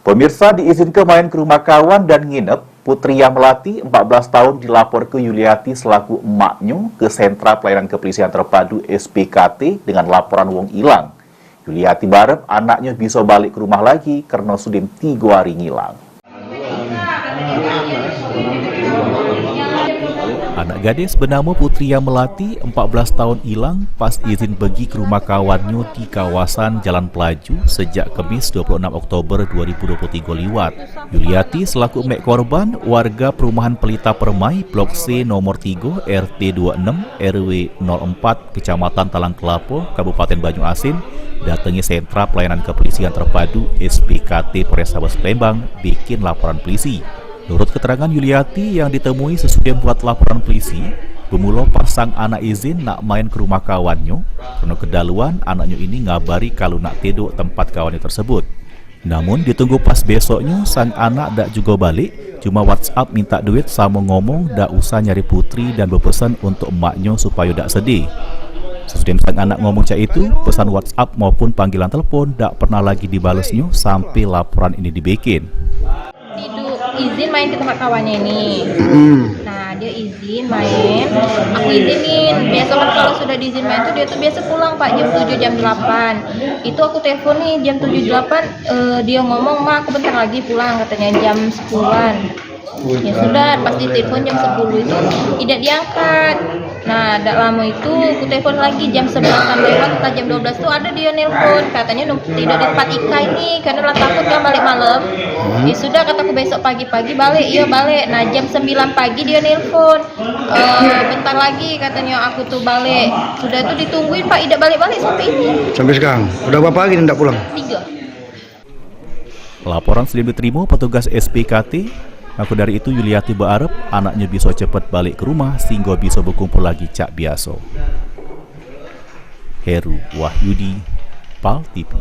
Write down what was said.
Pemirsa diizinkan main ke rumah kawan dan nginep. Putri yang Melati, 14 tahun, dilapor ke Yuliati selaku emaknya ke Sentra Pelayanan Kepolisian Terpadu SPKT dengan laporan wong hilang. Yuliati berharap anaknya bisa balik ke rumah lagi karena sudah 3 hari ngilang. Anak gadis bernama Putri yang Melati, 14 tahun hilang pas izin pergi ke rumah kawannya di kawasan Jalan Pelaju sejak Kamis 26 Oktober 2023 lewat. Yuliati selaku emak korban, warga perumahan Pelita Permai, Blok C nomor 3, RT 26, RW 04, Kecamatan Talang Kelapo, Kabupaten Banyuasin, datangi Sentra Pelayanan Kepolisian Terpadu SPKT Polrestabes Palembang bikin laporan polisi. Menurut keterangan Yuliati yang ditemui sesudah membuat laporan polisi, bermula pasang anak izin nak main ke rumah kawannya, karena kedaluan anaknya ini ngabari kalau nak tidur tempat kawannya tersebut. Namun ditunggu pas besoknya sang anak dak juga balik, cuma WhatsApp minta duit sama ngomong dak usah nyari Putri dan berpesan untuk emaknya supaya dak sedih. Sesudah sang anak ngomong cak itu, pesan WhatsApp maupun panggilan telepon dak pernah lagi dibalasnya sampai laporan ini dibikin. Izin main ke tempat kawannya ini. Nah, dia izin main, aku izinin. Biasa kan kalau sudah diizin main tuh dia tuh biasa pulang Pak jam 7 jam 8. Itu aku telepon nih jam 7 8, dia ngomong, "Ma, aku bentar lagi pulang," katanya jam 10-an. Ya sudah, pas di telepon jam 10 itu tidak diangkat. Nah, tidak lama itu aku telepon lagi jam 11 lewat, jam 12 tuh ada dia nelpon, katanya tidak di tempat Ika ini karena lah takut kan balik malam. Ya sudah, kataku besok pagi-pagi balik. Iya balik. Nah, jam 9 pagi dia nelpon, bentar lagi katanya aku tuh balik. Sudah tuh ditungguin Pak, tidak balik-balik sampai ini. Sampai sekarang udah berapa hari tidak pulang? 3. Laporan sudah diterima petugas SPKT. Maka dari itu Yuliati berharap anaknya bisa cepat balik ke rumah sehingga bisa berkumpul lagi cak biasa. Heru Wahyudi, PAL TV.